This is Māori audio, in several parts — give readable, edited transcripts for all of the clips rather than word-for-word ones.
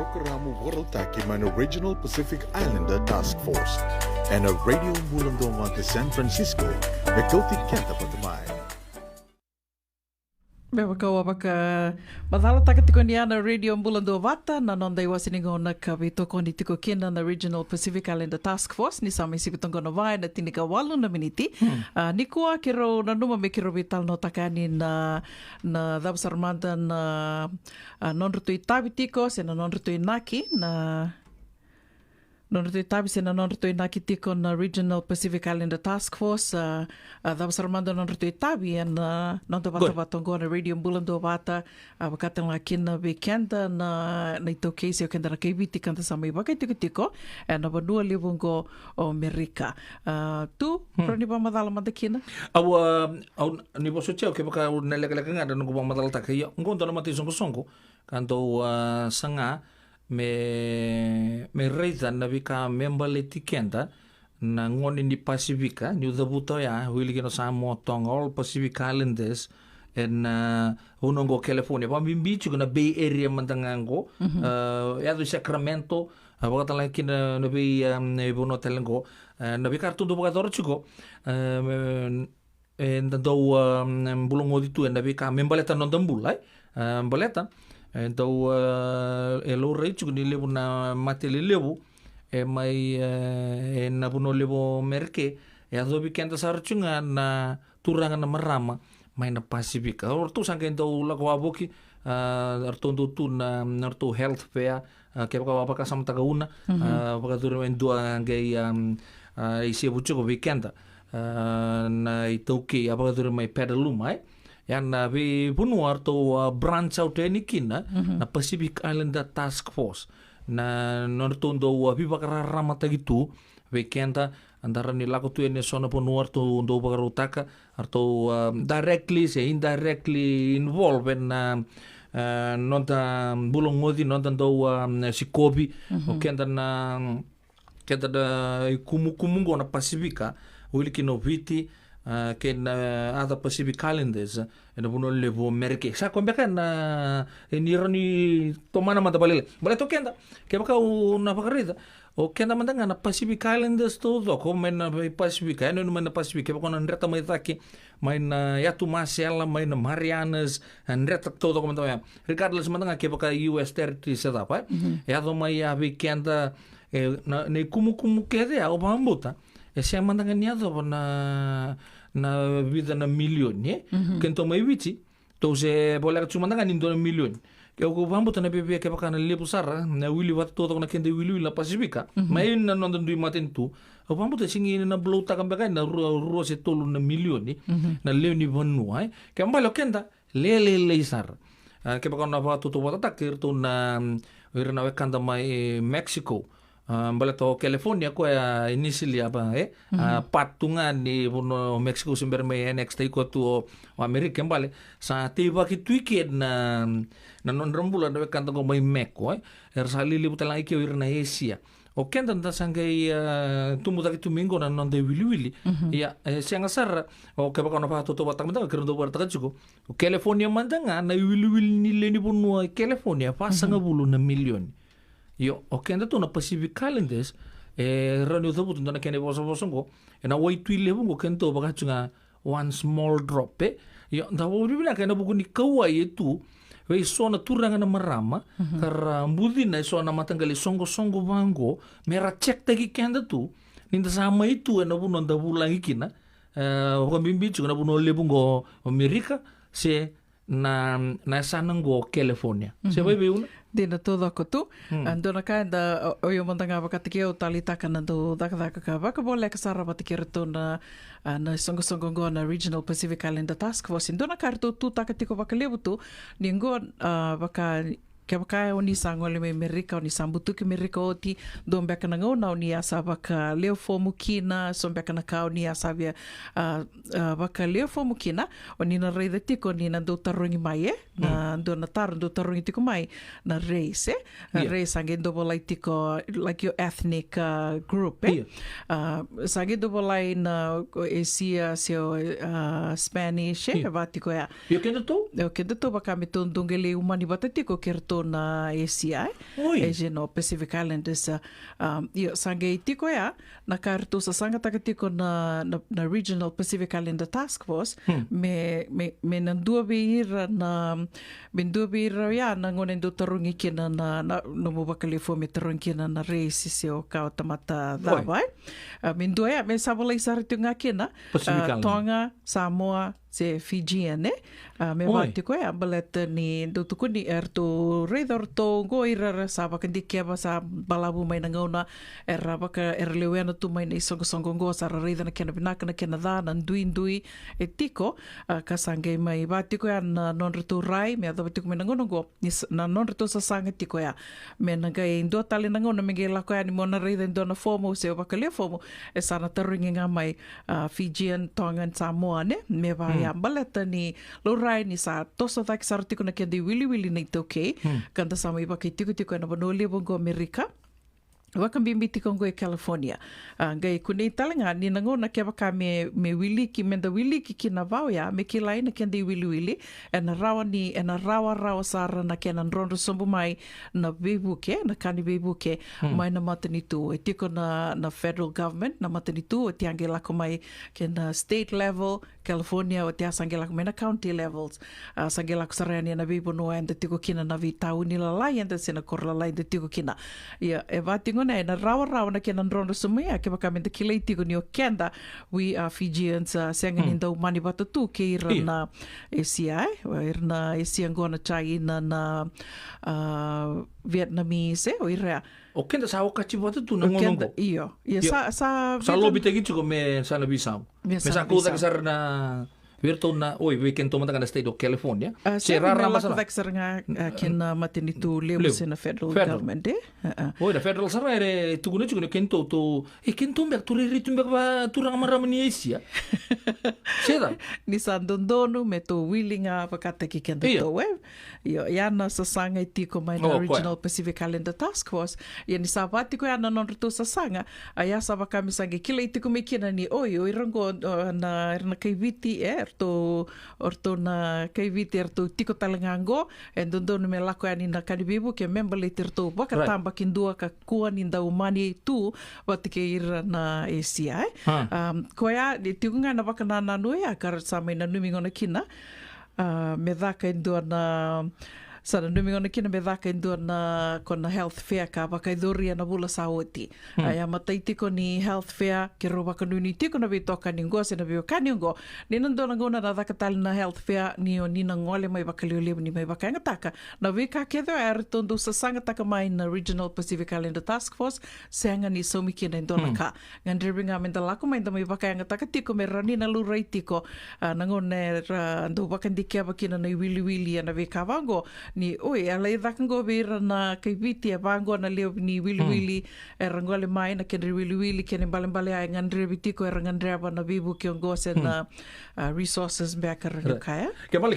Karamu Warotaki man Regional Pacific Islander Task Force and a radio Mulundonga to San Francisco, Mekoti Kenta Patamai. Beba kawa baka madala takatiko ni ana radio mbulando vata na nonda iwasiningo na kabito kondi tiko kina na Regional Pacific Islander Task Force ni sama isi bitongo na vai na tinika walu na miniti ni kua kiro na numa me kiro vital no takani na dabsarmanda na nonrutu itabi tiko se na nonrutu inaki na nonrutu itabi se na nonrutu inaki tiko na Regional Pacific Islander Task Force dabsarmanda nonrutu itabi na nonda vata vatongo na radio mbulando vata bakatang la kina bekenda na ito case yo kenda na kibiti kanta sa may bagay tiko na banua libongo o Amerika tu prani ba madala madakina au ni boso cheo ke baka nelaga nga dan ko madala takaya ngonto na mati songo kanto sanga me reita na vika membaleti kenda na ngoni ni Pasifika ni udabuto ya wili kino sa mo tong all Pacific Islanders en unongo California pa bimbichu na Bay Area mantangango ya do Sacramento baka tala kina na Bay bono telengo na vika tundo baka dorchugo en do bulongo ditu na vika membaleta non dambulai baleta então elo reichu ni lebu na matele lebu mai na puno lebu merke ya do bikenta sarchunga na turanga na marama mai na Pasifika ortu sangke do la ko aboki artondo tu na narto health fair ke ko apaka sam tagauna apaka tur endo ngai isi bucho ko bikenta na itoki apaka tur mai pedalumai yan na vi punuar to branch out ni kina na Pacific Islander Task Force na nortondo vi bakara ramata gitu weekenda antara ni lako tu ene sona punuar to ndo bakarutaka arto directly se indirectly involved na nonta bulongodi nonta do sikobi okenda na kenda da kumungo na Pasifika wili no viti ken other Pacific Islanders na puno levo Amerika sa kombeka na enirani tomana mata balele bale to kenda ke baka una pakarida o kenda mandanga na Pacific Islanders to do ko men na Pacific ano men na Pacific ke baka na reta mai taki mai na Yatu Marshall mai na Marianas and reta todo como também regardless mandanga ke baka US territory sada pa ya do mai ya kenda na ne kumu ke de o bambuta ese mandanga nia do na vida na milioni kento mai viti to se bola tu mandanga ni do milioni ke ko vambo tana bebe ke baka na lebu sara na wili wat to na kende wili la Pasifika mai na non do maten tu o vambo te singi na blota ka beka na ro se tolu na milioni na leoni vanua ke mbalo kenda le sar ke baka na va to wata kirto na irna wekanda mai Mexico bala to California ko initially apa patungan ni puno Mexico sumber may next ko to America bale sa tiba ki tweaked na non rambulan de kanto ko may Mexico ersali libutan lang ikyo irna Asia o kenda ta sangay tumuta ki tumingo na non de wili ya siang asar o ke baka na pa to batang batang kirndo barta kajugo California mandanga na wili ni leni puno California pa sanga bulu na milyon yo okenda to na Pacific Islanders rani utho butu na kene boso ngo na wai tui lebu ngo kento baka chunga one small drop yo da wo bibina kana buku ni kawa yetu we sona turanga na marama kara mbudi na sona matangali songo bango mera check tagi kenda tu ninda sama itu na buno nda bulangi kina ko bimbi chunga buno lebu ngo Amerika se na sana ngo California se vai una Dina todo ako tu. Andona ka da oyo mandanga bakatike o talitaka na do daka ka baka bole ka sara batike to na songo na Regional Pacific Islander Task Force. Andona ka tu takatiko baka lebutu ningo baka kaya oni sangole me Amerika oni sambutu ki Amerika oti don beka na ngona oni asa baka leo fomu kina son beka na ka oni asa bia baka leo fomu kina oni na rei de tiko ni na do tarungi mai na do na tar do tarungi tiko mai na race race sange do bolai tiko like your ethnic group sange do bolai na Asia sio Spanish batiko ya yo kendo to baka me tondongele umani batatiko kerto tō na ACI, Oi. Asian or Pacific Islanders. Io, sanga I tiko ia, na ka tō sa sanga taka tiko na Regional Pacific Islander Task Force, me na ndua beira na, me ndua beira ia, na ngone ndo tarungi kina na no mo bakalefo me tarungi kina na reisi se o kao tamata dawai. Me ndua ia, me sabalai saratu ngā kina, Pacific Island. Tonga, Samoa, se Fijian, me wāti koe, ambaleta ni tukuni tō reidor tō goirara sa wakandiki aba sa balabu mai na ngauna waka leo ena tu mai nei songo ngoa sa reida na kena binaka na kena dha na ndui tiko ka sangai mai wāti koe na nonra tō rai me adhawa tiko mai na ngonongo na nonra tō sa sanga tiko ia me na gai ndua tali na ngauna me ngai lako ia ni mona reida ndua na fomo se o waka leo fomo e sana taringi ngā mai Fijian, Tonga and Samoa me wā ia baleta ni lo rai ni sa tosa taki sarotiko na kia di wili nei tau kei kanda sama iwa kei tiko na wano lebongo Amerika waka mbimbi tiko ngoe California. Ngai kunei talenga ni nango na kia waka me wiliki, me da wiliki ki na wau ya, me ki lai na kia di wili, e na rawa sara na kia na nrondo sombu mai na webuke, na kani webuke, mai na matanitu. E tiko na federal government, na matanitu, o te ange lako mai kia na state level, California, o te asange lako mai na county levels. Sange lako sarani na webu noa enda tiko kina na vi tau ni la lai enda sena korla lai enda tiko kina. Ia, e vātingo nei, na rawa na kena nrono sumia, ke wakamenta ki lei tiko ni o Kenda, we are Fijians, seanga ni ndau mani wata tu, ke ira na ACI, ira na ACI ngona chai na Vietnamese, o ira. O Kenda sa o kachi wata tu na ngonongo. Iyo. Sa lobi te gitu ko me sa nabisao. Me sa kuta kisar na virtu na we can toma na state of California. Se rara masala. Sa nga kena matinitu leo se na federal government Oi na federal sara ere tugune kento to kento mbek tu ritu mbek ba turang maramani Asia. Seda. Ni sa dondonu me to willinga wakata ki kenda to we. Yo yana sa sanga tiko mai na Regional Pacific Islander Task Force. Ya ni sa wati ko yana non rito sa sanga. Aya sa wakami sange kila itiko me kina ni oi rango na kaiviti orto na kaiviti erto tiko talangango e dondonu me lako ani na kanibibu ke membali tirto waka tamba kindua ka kua ni ndau mani tu wati ke ira na ACI. Koia di tikunga na waka na nanui a kar sa mai na numingona kina me dhaka indua na Sana numingona kina me dhaka indua na kona health fair ka waka idhoria na wula sa oti. Aya matai tiko ni health fair ke ro waka nuni tiko na vitoka ni ngoa se na vio kani ngo. Ni nandona ngona na dhaka tali na health fair ni o nina ngole mai waka leo ni mai waka ingataka. Na vika kedho e aritondo sa sangataka mai na Regional Pacific Islander Task Force senga ni somi kina indona ka. Ngandribinga menda lako mai nda mai waka ingataka tiko me ranina lurai tiko nangone ndo waka ndikia wakina na wili na vika wango ni oi ala idhakango vira na kaiviti vango na leo ni wili e rangole mai na kene wili kene mbale ai ngandre vitiko e rangandre na vivu kiongo se na resources back kaya ke vale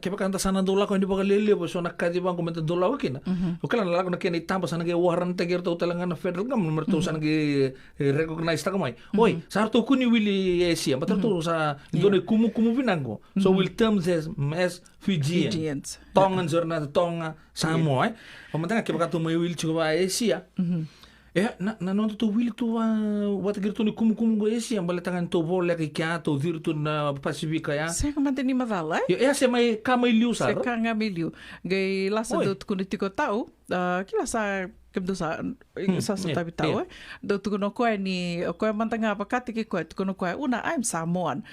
ke bakanta sana dola ko ndi bagalele bo so nakadi bango menta dola wakina o kala na lago na kene tamba sana ge waran te gerto talangana federal government merto sana ge recognize ta kamai oi sarto kuni wili Asia batarto sa done kumu vinango so will terms as Fijians Tonga Samoa o matanga ke bakato mai wil chuva Asia na non to wil tu wata gerto ni kumu go Asia mbale tangan to vola ke kya to dirtu na Pasifika ya se ka manteni mavala se mai ka mai liu sa se ka nga miliu gai lasa do kunitiko tau kila sa kemdo sa tabi tau do tukono koe ni koe mantanga pakati ke koe tukono koe una I'm Samoan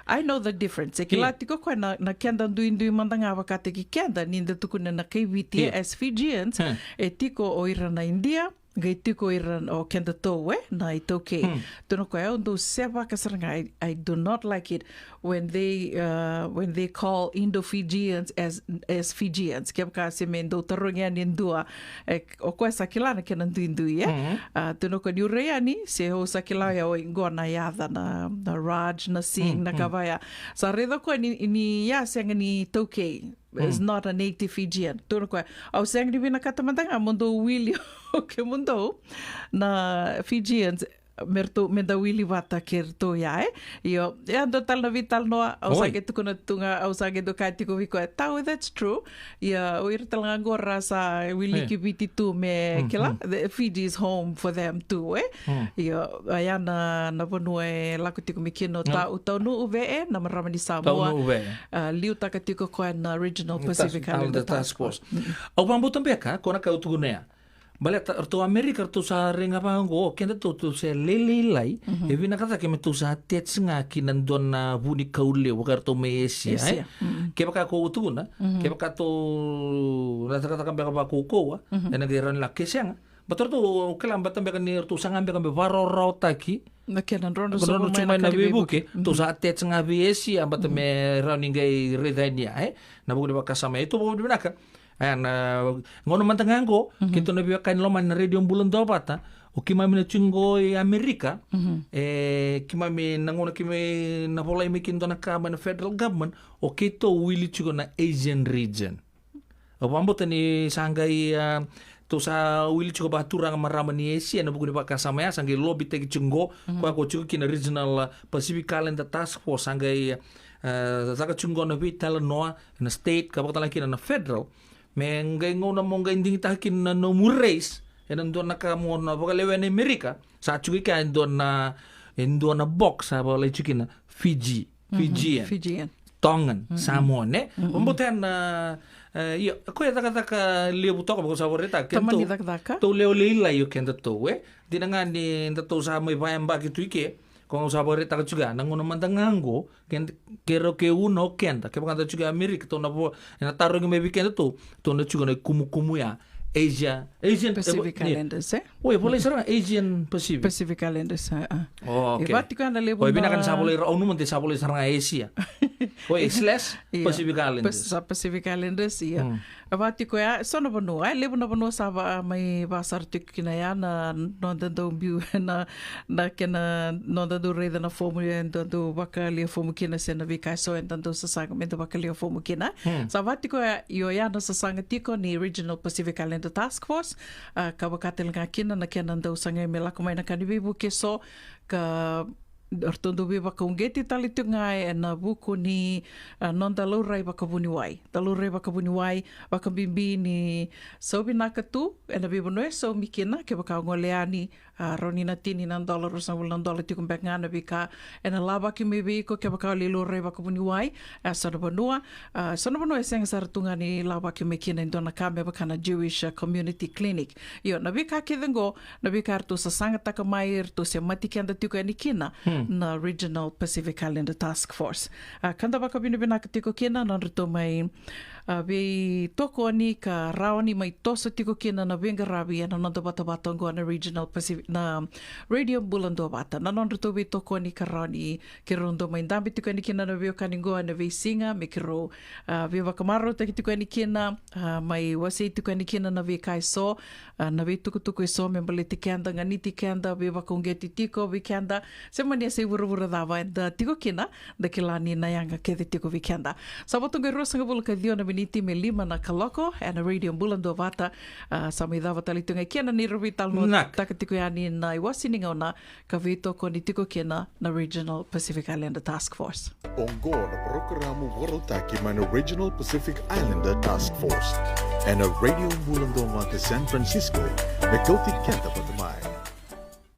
I know the difference e kila tiko koe na kenda ndui mantanga pakati ke kenda ni nda tukuna na kaiviti as Fijians e tiko o ira na India gai tiko ira o kenda towe na I toke tuno koe undo sewa kasaranga I do not like it when they call Indo-Fijians as Fijians ke ka se mendo taronga ni ndua o koe sakilana ke na ndui tuno koe ni ureani se ho sakilaya o ingona yadha na Raj na Singh na kawaya sa redo koe ni ya senga ni toke is not a native Fijian. Tuno koe au senga ni vina katamandanga mundo wili o ke mundo na Fijians merto menda wili wata kerto ya io e ando tal na vital noa au Oi. sage tu kono tunga au sage do kai tiko viko tau that's true ia o ir tal ngora sa wili ki viti tu me kila the Fiji is home for them too ia ia na vonu e lako tiko mi kino tau nu uve na maramani Samoa liu taka tiko ko na Regional Pacific Islander Task Force au pambu tambeka kona ka utugunea bale to America to sa ringa pango kenda to se lele lai e vina kata ke me to sa tetsinga kinandon na buni kaule wakar to me Asia ke baka ko utuna ke baka to rata kata kambe ka ko ko ena geran la kesang bator to kelam batambe kan ni to sangambe kan be varo rotaki na kenan rondo so so mai na bebuke to sa tetsinga Asia batame running gai redania na buku baka sama itu buku binaka ngono mantangango kito na biya kain loman na radio bulan do bata o kimami na chungo e Amerika kimami nangono kimi na polai mikinto na kama na federal government o kito wili chugo na Asian region o pambuta ni sangai to sa wili chugo baturang marama ni Asia na buku ni baka samaya sangai lobby tegi chungo kwa ko chugo kina Regional Pacific Islander Task Force sangai saka chungo na vital noa na state kapag talaki na federal mengai ngona monga inding takin na no murace enan do na ka mo na baka lewen Amerika sa chuki ka ndo na box sa bala chuki na Fijian Tongan Samoan umbutan na yo ko ya taka leo butok ko sa boreta kento to leo lila yo kento to dinanga ni to sa mai bayamba gitu ike kung sa boreta ka juga nangono mantangango kero ke uno kenta ke baka juga Amerika to na po na taro ngi mebi kento to na juga na kumu ya Asian Pacific Islanders Oi, boleh serang Asian Pacific Islanders oh okay bati ko na lebo oi binakan sa boleh onu man sa boleh serang Asia oi slash Pacific Islanders Pacific Islanders ia bati ko ya sono bono lebo na bono sa mai basar tik kinaya na nonda do biu na kena nonda do reda na formula do bakalia formu kina sena vika so entando sa sagamento bakalia formu kina sa bati ko yo ya na sa sangatiko ni Regional Pacific Islander Task Force kabakatel nga kina na kena daw sangay melako may nakanibibu keso ka Artondo biba kaungeti tali tu ngai na buku ni non dalurai bakabuni wai bakabimbi ni so binaka tu na biba no so mikina ke baka ngoleani roni na tini nan dollar sa bulan dollar tu kumbek ngana bika na laba ki mebi ko ke baka lilurai bakabuni wai sa banua seng sar tunga ni laba ki mikina ndona kambe baka na Jewish Community Clinic yo na bika kidengo na bika tu sa sangata kamair tu se matikianda tu ni kina na Regional Pacific Islander Task Force. Kanda baka binibinaka tiko kina na rito may be toko ni ka raoni may toso tiko kina na benga rabi na nando bata-bata na Regional Pacific na Radio Bulando bata. Na rito be toko ni ka raoni kirondo may dambi tiko ni kina na biyo kaningo na be singa me kiro biyo bakamaro tiko ni kina may wasi tiko ni kina na be kaiso na be tuku iso me baliti kanda nganiti kanda biyo bakongeti tiko be kanda semania se vura dava da tiko kina da kilani na yanga kede tiko vikenda sabato ngai rosa ngabul ka dio na biniti me lima na kaloko na Radio Bulando vata sa mai dava talito ngai kina ni rovital no taka tiko yani na iwasini ngona ka vito ko ni tiko kina na Regional Pacific Islander Task Force Ongo na programo Warotaki man Regional Pacific Islander Task Force and a Radio Bulando San Francisco na Kauti Kenta Patamay